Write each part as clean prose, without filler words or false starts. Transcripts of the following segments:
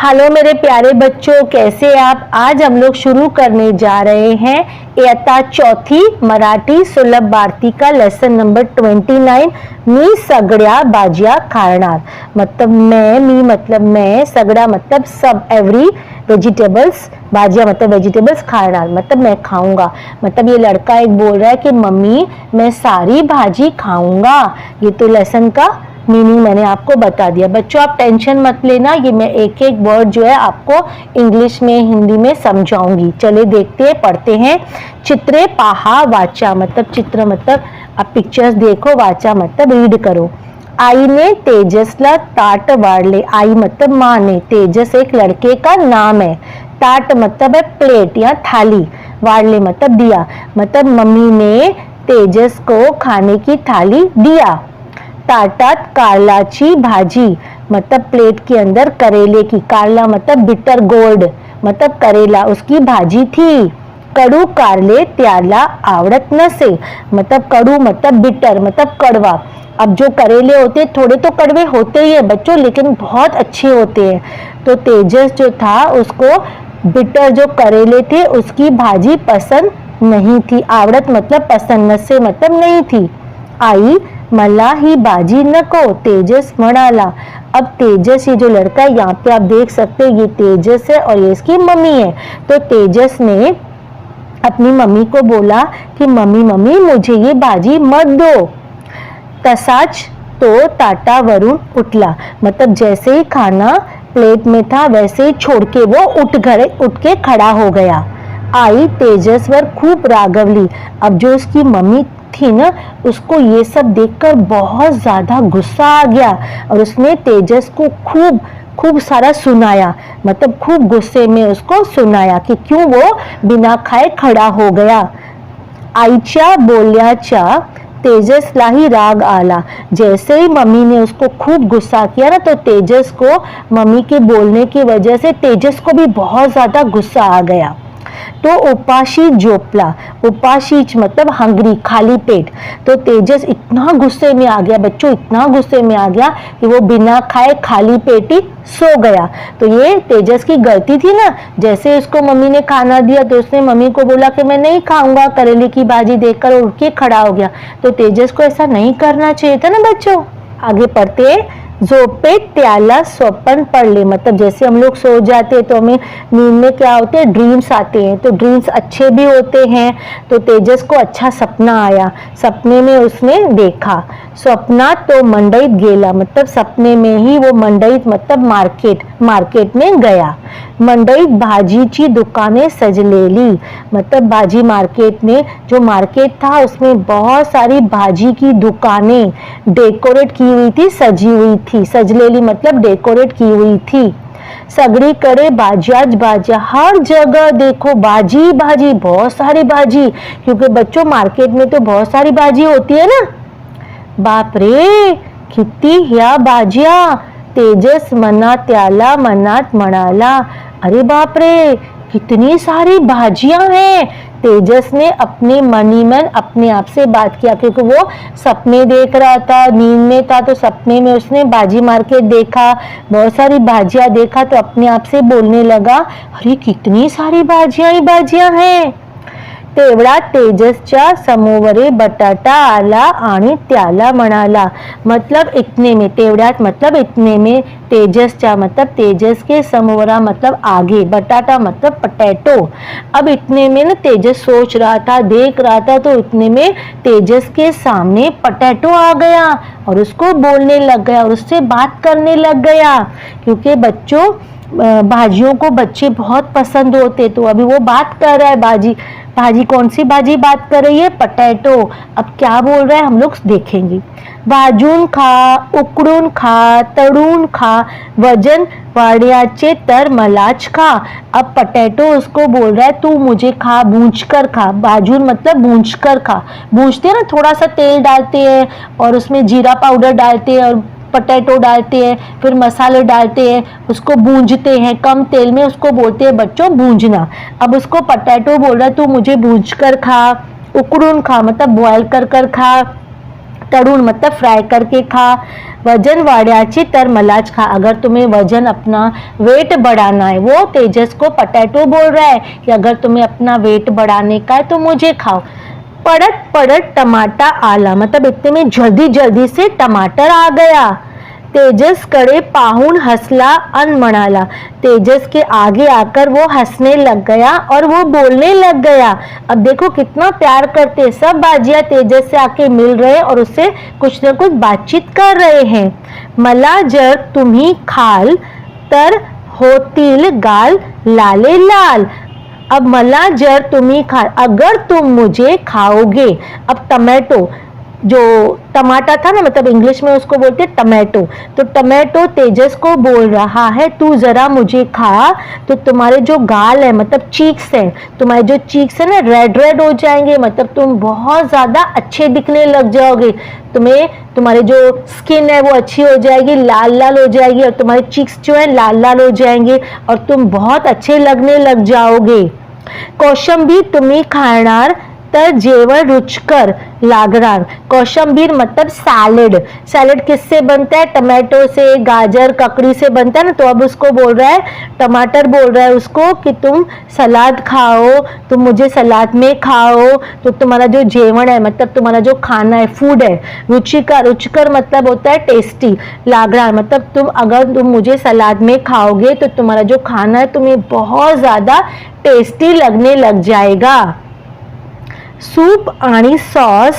Hello मेरे प्यारे बच्चों, कैसे आप। आज हम लोग शुरू करने जा रहे हैं इयत्ता चौथी मराठी सुलभ भारती का लेसन नंबर 29। मी सगळ्या भाज्या खाणार। मतलब मी मतलब मैं, सगड़ा मतलब सब, एवरी, वेजिटेबल्स, भाजिया मतलब वेजिटेबल्स, खाणार मतलब मैं खाऊंगा। मतलब ये लड़का एक बोल रहा है कि मम्मी मैं सारी भाजी खाऊंगा। ये तो लेसन का मीनिंग मैंने आपको बता दिया। बच्चों आप टेंशन मत लेना, ये मैं एक एक वर्ड जो है आपको इंग्लिश में हिंदी में समझाऊंगी। चले देखते हैं, पढ़ते हैं। चित्रे पहा वाचा मतलब चित्र मतलब आप पिक्चर्स देखो, वाचा मतलब रीड करो। आईने तेजसला ताट वाढले। आई मतलब माँ ने, तेजस एक लड़के का नाम है, ताट मतलब है प्लेट या थाली, वाढले मतलब दिया। मतलब मम्मी ने तेजस को खाने की थाली दिया। ताटात कारलाची भाजी मतलब प्लेट के अंदर करेले की, कारला मतलब बिटर गोर्ड मतलब करेला, उसकी भाजी थी। कडू कारले त्याला आवडत नसे मतलब कडू मतलब बिटर मतलब कड़वा। अब जो करेले होते थोड़े तो कड़वे होते ही है बच्चों, लेकिन बहुत अच्छे होते हैं। तो तेजस जो था उसको बिटर जो करेले थे उसकी भाजी पसंद नहीं थी। आवडत मतलब पसंद, नसे मतलब नहीं थी। आई मला ही भाजी नको, तेजस म्हणाला। अब तेजस, ये जो लड़का है यहाँ पे आप देख सकते हैं, ये तेजस है और ये इसकी मम्मी है। तो तेजस ने अपनी मम्मी को बोला कि मम्मी मम्मी मुझे ये भाजी मत दो। तसाच तो ताटावरून उठला मतलब जैसे ही खाना प्लेट में था वैसे ही छोड़ के वो उठ के खड़ा हो गया। आई तेजसवर खूब रागवली। अब जो उसकी मम्मी थी ना, उसको ये सब देखकर बहुत ज्यादा गुस्सा आ गया और उसने तेजस को खूब सारा सुनाया। मतलब खूब गुस्से में उसको सुनाया कि क्यों वो बिना खाए खड़ा हो गया। आईच्या बोलण्याचा तेजसलाही राग आला। जैसे ही मम्मी ने उसको खूब गुस्सा किया ना, तो तेजस को मम्मी के बोलने की वजह से तेजस को भी बहुत ज्यादा गुस्सा आ गया। तो उपाशी जोपला, उपाशीच मतलब हंग्री, खाली पेट। तो तेजस इतना गुस्से में आ गया बच्चों, इतना गुस्से में आ गया कि वो बिना खाए खाली पेट ही सो गया। तो ये तेजस की गलती थी ना, जैसे उसको मम्मी ने खाना दिया तो उसने मम्मी को बोला कि मैं नहीं खाऊंगा, करेले की भाजी देखकर उठ के खड़ा हो गया। तो तेजस को ऐसा नहीं करना चाहिए था ना बच्चों। आगे पढ़ते, झोपेत त्याला स्वप्न पडले मतलब जैसे हम लोग सो जाते हैं तो हमें नींद में क्या होते हैं, ड्रीम्स आते हैं। तो ड्रीम्स अच्छे भी होते हैं। तो तेजस को अच्छा सपना आया, सपने में उसने देखा। स्वप्नात तो मंडईत गेला मतलब सपने में ही वो मंडईत मतलब मार्केट में गया। मंडईत भाजीची दुकानें सजलेली मतलब भाजी मार्केट में, जो मार्केट था उसमें बहुत सारी भाजी की दुकानें डेकोरेट की हुई थी, सजी हुई थी। सजलेली मतलब डेकोरेट की हुई थी। सगळीकडे भाज्याच भाज्या, हर जगह देखो भाजी भाजी, बहुत सारी भाजी, क्योंकि बच्चों मार्केट में तो बहुत सारी भाजी होती है ना। बाप रे किती ह्या भाज्या, तेजस मनात म्हणाला। अरे बाप रे कितनी सारी भाजियां हैं। तेजस ने अपने मनी मन अपने आप से बात किया, क्योंकि वो सपने देख रहा था, नींद में था, तो सपने में उसने भाजी मार्केट देखा, बहुत सारी भाजियां देखा, तो अपने आप से बोलने लगा अरे कितनी सारी भाजियां ही भाजियां हैं। तेवढा तेजसच्या समोवरे बटाटा आला आणि त्याला म्हणाला। मतलब इतने में, तेवढ्यात मतलब इतने में, तेजसच्या मतलब तेजस के समोरा मतलब आगे, बटाटा मतलब पटैटो। अब इतने में ना तेजस सोच रहा था, देख रहा था, तो इतने में तेजस के सामने पटैटो आ गया और उसको बोलने लग गया और उससे बात करने लग गया। क्योंकि बच्चों भाजियों को बच्चे बहुत पसंद होते, तो अभी वो बात कर रहा है। भाजी कौन सी भाजी बात कर रही है, पटैटो। अब क्या बोल रहा है हम लोग देखेंगे। भाजून खा, उकडून खा, तळून खा, वजन वाढयाचे तर मलाच खा। अब पटैटो उसको बोल रहा है तू मुझे खा, भूंज कर खा। भाजून मतलब भूंज कर खा, भूंजते हैं ना, थोड़ा सा तेल डालते हैं और उसमें जीरा पाउडर डालते हैं और पटैटो डालते हैं, फिर मसाले डालते हैं, उसको भूंजते हैं कम तेल में, उसको बोलते हैं बच्चों भूंजना। अब उसको पटैटो बोल रहा है तू मुझे भूंज कर खा, उकड़ून खा मतलब बॉयल कर खा, तळून मतलब फ्राय करके खा, वजन वाढ्याची तर मलाच खा। अगर तुम्हें वजन अपना वेट बढ़ाना है, वो तेजस को पोटैटो बोल रहा है कि अगर तुम्हें अपना वेट बढ़ाने का है तो मुझे खाओ। पड़त पड़त टमाटा आला, मतलब इतने में जल्दी जल्दी से टमाटर आ गया। तेजस कडे पाहून हंसला अन म्हणाला, तेजस के आगे आकर वो हंसने लग गया और वो बोलने लग गया। अब देखो कितना प्यार करते, सब बाजिया तेजस से आके मिल रहे और उससे कुछ न कुछ बातचीत कर रहे हैं। मला जर तुम्ही खाल तर होतील गाल लाले लाल। अब मला जर तुम्ही खा, अगर तुम मुझे खाओगे। अब टमाटो, जो टमाटर था ना, मतलब इंग्लिश में उसको बोलते टमाटो, तो टमाटो तेजस को बोल रहा है तू जरा मुझे खा तो तुम्हारे जो गाल है मतलब चीक्स है, तुम्हारे जो चीक्स है ना रेड रेड हो जाएंगे, मतलब तुम बहुत ज़्यादा अच्छे दिखने लग जाओगे। तुम्हें तुम्हारे जो स्किन है वो अच्छी हो जाएगी, लाल लाल हो जाएगी और तुम्हारे चीक्स जो है लाल लाल हो जाएंगे और तुम बहुत अच्छे लगने लग जाओगे। कोशिंबीर तुम्ही खाणार तर जेवण रुचकर लागणार। कोशिंबीर मतलब सैलेड, सैलेड किससे बनता है? टमाटो से, गाजर ककड़ी से बनता है ना। तो अब उसको बोल रहा है, टमाटर बोल रहा है उसको कि तुम सलाद खाओ, तुम मुझे सलाद में खाओ तो तुम्हारा जो जेवण है मतलब तुम्हारा जो खाना है, फूड है, रुचिकर, रुचिकर मतलब होता है टेस्टी, लागणार मतलब तुम अगर तुम मुझे सलाद में खाओगे तो तुम्हारा जो खाना है तुम्हें बहुत ज़्यादा टेस्टी लगने लग जाएगा। सूप आणि सॉस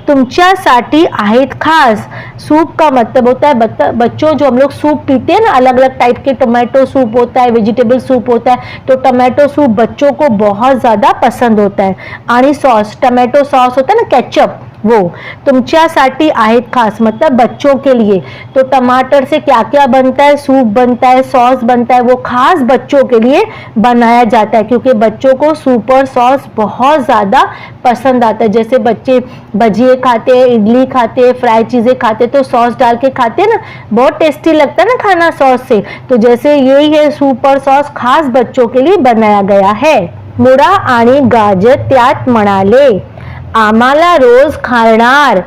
तुमच्यासाठी आहेत खास। सूप का मतलब होता है बच्चों, जो हम लोग सूप पीते हैं ना, अलग अलग टाइप के, टमाटो सूप होता है, वेजिटेबल सूप होता है, तो टमाटो सूप बच्चों को बहुत ज़्यादा पसंद होता है। आणि सॉस, टमाटो सॉस होता है ना, केचप, वो तुमच्यासाठी आहेत खास मतलब बच्चों के लिए। तो टमाटर से क्या क्या बनता है? सूप बनता है, सॉस बनता है, वो खास बच्चों के लिए बनाया जाता है क्योंकि बच्चों को सूप और सॉस बहुत ज़्यादा पसंद आता है। जैसे बच्चे भजिए खाते हैं, इडली खाते हैं, फ्राई चीज़ें खाते तो सॉस डाल के खाते हैं ना, बहुत टेस्टी लगता है ना खाना सॉस से। तो जैसे यही है, सूप और सॉस खास बच्चों के लिए बनाया गया है। मुळा आणि गाजर त्यात म्हणाले, आम्हाला रोज खाणार,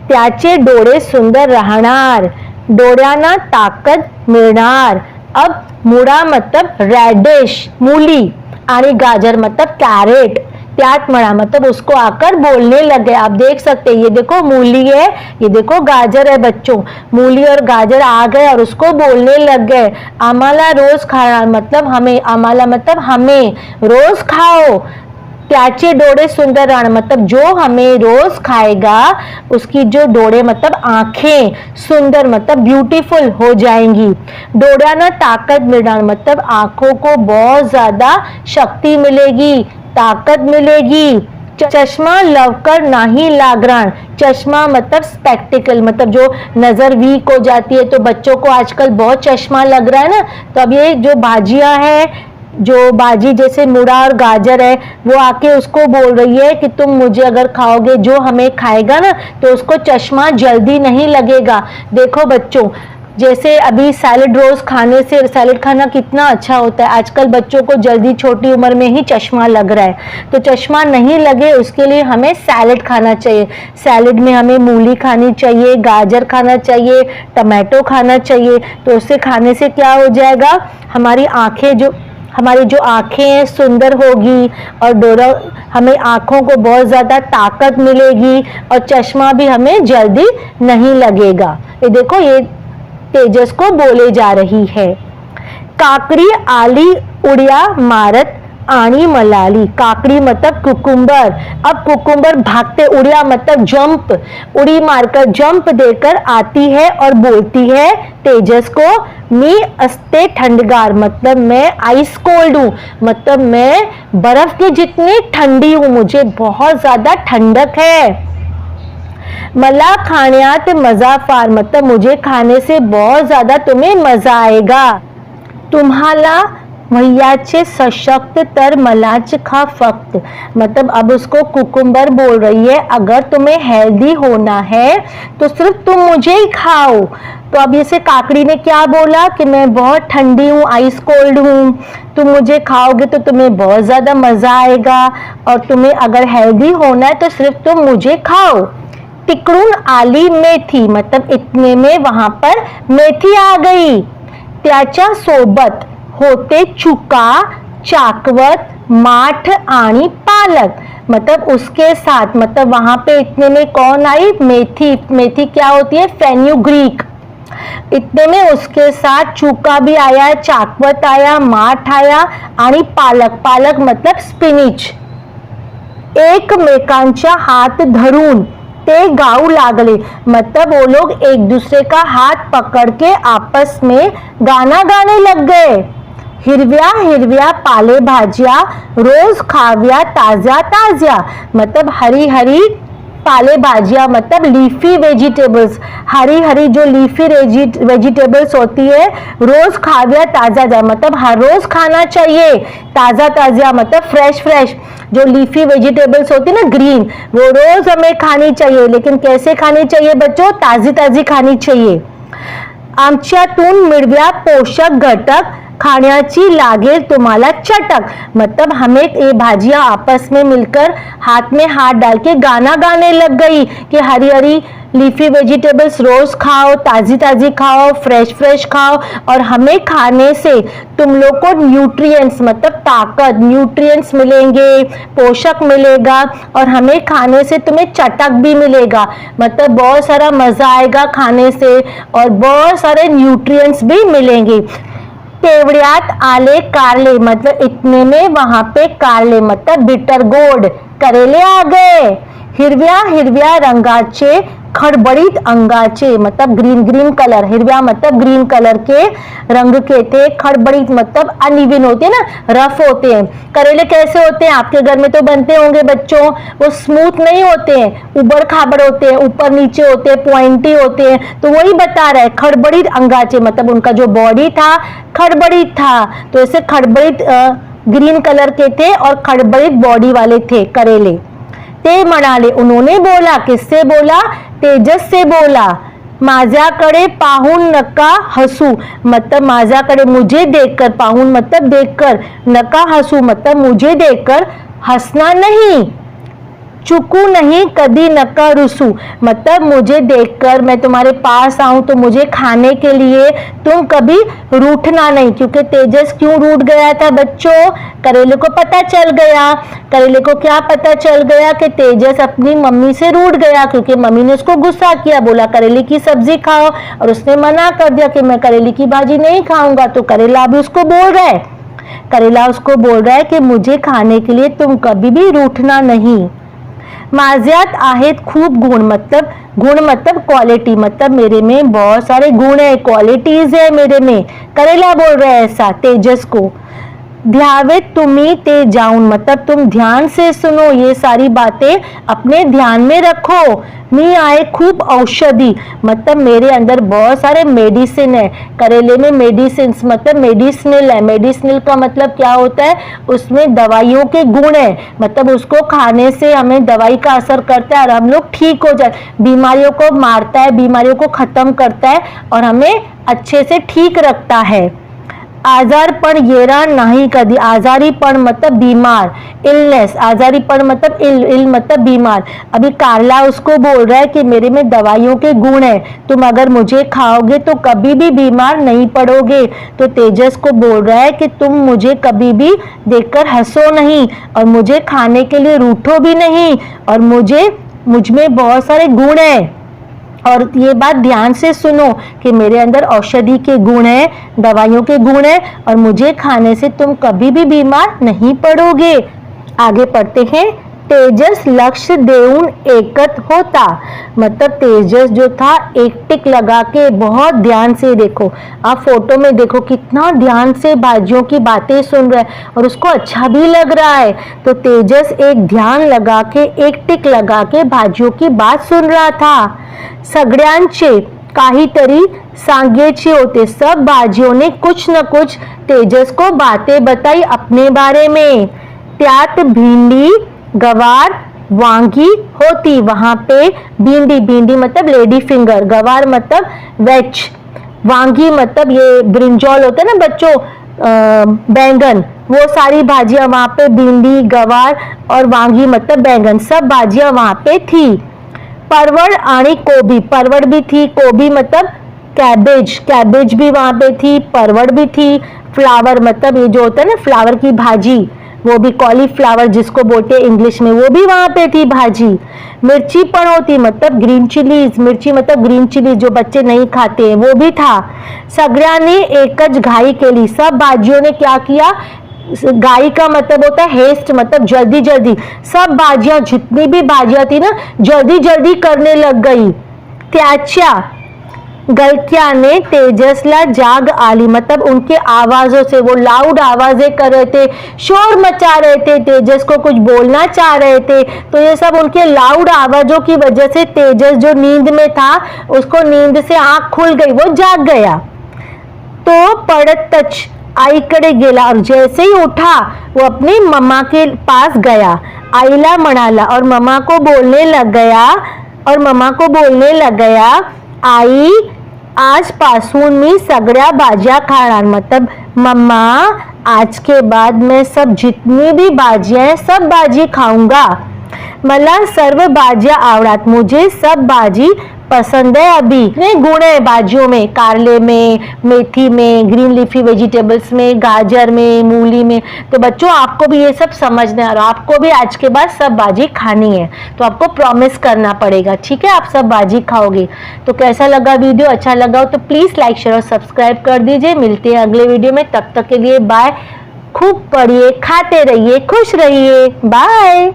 त्याचे डोळे सुंदर राहणार, डोळ्यांना ताकद मिळणार। अब मुळा मतलब रेडिश, मूली, आणि गाजर मतलब कैरेट, त्यात म्हणा मतलब उसको आकर बोलने लग गए। आप देख सकते हैं, ये देखो मूली है, ये देखो गाजर है बच्चों, मूली और गाजर आ गए और उसको बोलने लग गए। आम्हाला रोज खाणार मतलब हमें, आम्हाला मतलब हमें, रोज खाओ, त्याचे डोळे सुंदर राहणार मतलब जो हमें रोज खाएगा उसकी जो डोळे मतलब आंखें, सुंदर मतलब ब्यूटीफुल हो जाएंगी। डोळ्यांना ताकत मिळणार मतलब आंखों को बहुत ज्यादा शक्ति मिलेगी, ताकत मिलेगी। चश्मा लवकर नहीं लागणार, चश्मा मतलब स्पेक्टिकल, मतलब जो नज़र वीक हो जाती है तो बच्चों को आजकल बहुत चश्मा लग रहा है ना। तो अब ये जो भाजियाँ है, जो भाजी जैसे मुड़ा और गाजर है, वो आके उसको बोल रही है कि तुम मुझे अगर खाओगे, जो हमें खाएगा ना तो उसको चश्मा जल्दी नहीं लगेगा। देखो बच्चों, जैसे अभी सैलेड रोज खाने से, सैलेड खाना कितना अच्छा होता है, आजकल बच्चों को जल्दी छोटी उम्र में ही चश्मा लग रहा है। तो चश्मा नहीं लगे उसके लिए हमें सैलेड खाना चाहिए। सैलेड में हमें मूली खानी चाहिए, गाजर खाना चाहिए, टमाटो खाना चाहिए। तो उससे खाने से क्या हो जाएगा, हमारी जो आँखें हैं सुंदर होगी और डोरा, हमें आँखों को बहुत ज़्यादा ताकत मिलेगी और चश्मा भी हमें जल्दी नहीं लगेगा। ये देखो, ये तेजस को बोले जा रही है। काकड़ी आली उड़िया मारत आनी मलाली। काकड़ी मतलब कुकुम्बर। अब कुकुम्बर भागते, उड़िया मतलब जंप, उड़ी मारकर जंप देकर आती है और बोलती है तेजस को, मी अस्ते ठंडगार मतलब मैं आइस कोल्ड हूँ, मतलब मैं बर्फ की जितनी ठंडी हूँ, मुझे बहुत ज्यादा ठंडक है। मला खाण्यात मजा फार मतलब मुझे खाने से बहुत ज्यादा तुम्हें मजा आएगा। तुम्हाला मैयाचे सशक्त तर मलाच खा फक्त, मतलब अब उसको कुकुम्बर बोल रही है, अगर तुम्हें हेल्दी होना है तो सिर्फ तुम मुझे ही खाओ। तो अब जैसे काकड़ी ने क्या बोला कि मैं बहुत ठंडी हूँ, आइस कोल्ड हूँ, तुम मुझे खाओगे तो तुम्हें बहुत ज़्यादा मज़ा आएगा और तुम्हें अगर हेल्दी होना है तो सिर्फ तुम मुझे खाओ। तिकडून आली मेथी, मतलब इतने में वहां पर मेथी आ गई. त्याच्या सोबत होते चुका, चाकवत, माठ आणि पालक. मतलब उसके साथ, मतलब वहां पे इतने में कौन आई? मेथी. मेथी क्या होती है? फेन्यूग्रीक. इतने में उसके साथ चूका भी आया, चाकवत आया, माठ आया आणि पालक. पालक मतलब स्पिनिच. एकमेकांच्या हात धरून ते गाऊ लागले, मतलब वो लोग एक दूसरे का हाथ पकड़ के आपस में गाना गाने लग गए. हिरव्या हिरव्या पालेभाज्या रोज खाव्या ताज्या ताज्या. मतलब हरी हरी पालेभाजियाँ, मतलब लीफी वेजिटेबल्स. हरी हरी जो लीफी वेजिटेबल्स होती है रोज खाव्या ताज़ा, मतलब हर रोज खाना चाहिए. ताज़ा ताज़ा मतलब फ्रेश फ्रेश. जो लीफी वेजिटेबल्स होती है ना, ग्रीन, वो रोज हमें खानी चाहिए. लेकिन कैसे खानी चाहिए बच्चों? ताज़ी ताज़ी खानी चाहिए. आमच्यातून मिळव्या पोषक घटक खाण्याची लागेल तुम्हाला चटक. मतलब हमें ये भाजियां आपस में मिलकर हाथ में हाथ डाल के गाना गाने लग गई कि हरी हरी लीफी वेजिटेबल्स रोज खाओ, ताजी ताजी खाओ, फ्रेश फ्रेश खाओ, और हमें खाने से तुम लोग को न्यूट्रिएंट्स, मतलब ताकत, न्यूट्रिएंट्स मिलेंगे, पोषक मिलेगा, और हमें खाने से तुम्हें चटक भी मिलेगा. मतलब बहुत सारा मजा आएगा खाने से और बहुत सारे न्यूट्रिएंट्स भी मिलेंगे. तेवड्यात आले कारले, मतलब इतने में वहां पे कारले मतलब बिटर गोड करेले आ गए. हिरव्या हिरव्या रंगाचे खडबडीत अंगाचे, मतलब ग्रीन ग्रीन कलर. हिरव्या मतलब ग्रीन कलर के रंग के थे. खडबडीत मतलब अनइवन होते हैं ना, रफ होते हैं. करेले कैसे होते हैं? आपके घर में तो बनते होंगे बच्चों. वो स्मूथ नहीं होते हैं, उबड़ खाबड़ होते हैं, ऊपर नीचे होते हैं, पॉइंटी होते हैं. तो वही बता रहा है खडबडीत अंगाचे, मतलब उनका जो बॉडी था खडबडीत था. तो ऐसे खडबडीत ग्रीन कलर के थे और खडबडीत बॉडी वाले थे करेले. ते म्हणाले, उन्होंने बोला. किससे बोला? तेजस से बोला. माझ्याकडे पाहून नका हसू, मतलब माझ्याकडे मुझे देखकर, पाहून मतलब देखकर, नका हसू मतलब मुझे देखकर हंसना नहीं. चुकू नहीं कभी नका रुसू, मतलब मुझे देखकर मैं तुम्हारे पास आऊं तो मुझे खाने के लिए तुम कभी रूठना नहीं. क्योंकि तेजस क्यों रूठ गया था बच्चों? करेले को पता चल गया. करेले को क्या पता चल गया? कि तेजस अपनी मम्मी से रूठ गया, क्योंकि मम्मी ने उसको गुस्सा किया, बोला करेले की सब्जी खाओ, और उसने मना कर दिया कि मैं करेले की भाजी नहीं खाऊंगा. तो करेला भी उसको बोल रहा है, करेला उसको बोल रहा है कि मुझे खाने के लिए तुम कभी भी रूठना नहीं. माझ्यात आहेत खूप गुण, मतलब गुण मतलब क्वालिटी, मतलब मेरे में बहुत सारे गुण है, क्वालिटीज है मेरे में. करेला बोल रहे हैं ऐसा तेजस को. ध्यावे तुम्ही ते जाऊन, मतलब तुम ध्यान से सुनो, ये सारी बातें अपने ध्यान में रखो. मी आए खूब औषधि, मतलब मेरे अंदर बहुत सारे मेडिसिन है. करेले में मेडिसिन मतलब मेडिसिनल है. मेडिसिनल का मतलब क्या होता है? उसमें दवाइयों के गुण है, मतलब उसको खाने से हमें दवाई का असर करता है और हम लोग ठीक हो जाए. बीमारियों को मारता है, बीमारियों को खत्म करता है और हमें अच्छे से ठीक रखता है. आजारपण येणार नाही कधी. आजारीपण मतलब बीमार, इलनेस. आजारीपण मतलब इल मतलब बीमार. अभी कारला उसको बोल रहा है कि मेरे में दवाइयों के गुण है, तुम अगर मुझे खाओगे तो कभी भी बीमार नहीं पड़ोगे. तो तेजस को बोल रहा है कि तुम मुझे कभी भी देखकर हंसो नहीं और मुझे खाने के लिए रूठो भी नहीं, और मुझ में बहुत सारे गुण हैं. और ये बात ध्यान से सुनो कि मेरे अंदर औषधि के गुण है, दवाइयों के गुण है, और मुझे खाने से तुम कभी भी बीमार नहीं पड़ोगे. आगे पढ़ते हैं. तेजस लक्ष्य देऊन एकत होता, मतलब तेजस जो था एक टिक लगा के बहुत ध्यान से, देखो आप फोटो में देखो कितना ध्यान से भाजियों की बातें सुन रहा है और उसको अच्छा भी लग रहा है. तो तेजस एक ध्यान लगा के, एक टिक लगा के भाजियों की बात सुन रहा था. सगळ्यांचे काहीतरी सांगायचे होते. सब भाजियों ने कुछ न कुछ तेजस को बातें बताई अपने बारे में. त्यात भिंडी, गवार, वांगी होती. वहां पे भिंडी, भिंडी मतलब लेडी फिंगर, गवार मतलब वेज, वांगी मतलब ये ब्रिंजॉल होते हैं ना बच्चों, बैंगन, वो सारी भाजियां वहां पे, भिंडी, गवार और वांगी मतलब बैंगन, सब भाजियां वहां पे थी. परवड़ आणि कोबी, परवड़ भी थी, कोबी मतलब कैबेज, कैबेज भी वहां पे थी, परवड़ भी थी, फ्लावर मतलब ये जो होता है ना फ्लावर की भाजी, वो भी कॉलीफ्लावर जिसको बोलते हैं इंग्लिश में, वो भी वहां पे थी भाजी। मिर्ची पण होती मतलब ग्रीन चिलीज, मिर्ची मतलब ग्रीन चिलीज जो बच्चे नहीं खाते हैं वो भी था। सगळ्यांनी एकच घाई केली, सब भाजियों ने क्या किया, घाई का मतलब होता है हेस्ट, मतलब जल्दी जल्दी, सब भाजियां जितनी भी भाजियां थी ना जल्दी जल्दी करने लग गई। त्याच्या गलत्याने तेजसला जाग आली, मतलब उनके आवाजों से, वो लाउड आवाजें कर रहे थे, शोर मचा रहे थे, तेजस को कुछ बोलना चाह रहे थे, तो ये सब उनके लाउड आवाजों की वजह से तेजस जो नींद में था उसको नींद से आंख खुल गई, वो जाग गया। तो पडतच आईकडे गेला और जैसे ही उठा वो अपनी मम्मा के पास गया, आईला म्हणाला और मम्मा को बोलने लग गया, और मम्मा को बोलने लग गया, आई आजपासून मी सगळ्या भाज्या खाणार, मतलब मम्मा आज के बाद मैं सब जितनी भी भाजियां हैं सब भाजी खाऊंगा, मला सर्व भाज्या आवडतात, मुझे सब भाजी पसंद है। अभी इतने गुण है भाजियों में, कारले में, मेथी में, ग्रीन लीफी वेजिटेबल्स में, गाजर में, मूली में, तो बच्चों आपको भी ये सब समझना है और आपको भी आज के बाद सब भाजी खानी है, तो आपको प्रॉमिस करना पड़ेगा, ठीक है, आप सब भाजी खाओगे। तो कैसा लगा वीडियो, अच्छा लगा हो तो प्लीज लाइक शेयर और सब्सक्राइब कर दीजिए। मिलते हैं अगले वीडियो में, तब तक के लिए बाय। खूब पढ़िए, खाते रहिए, खुश रहिए, बाय।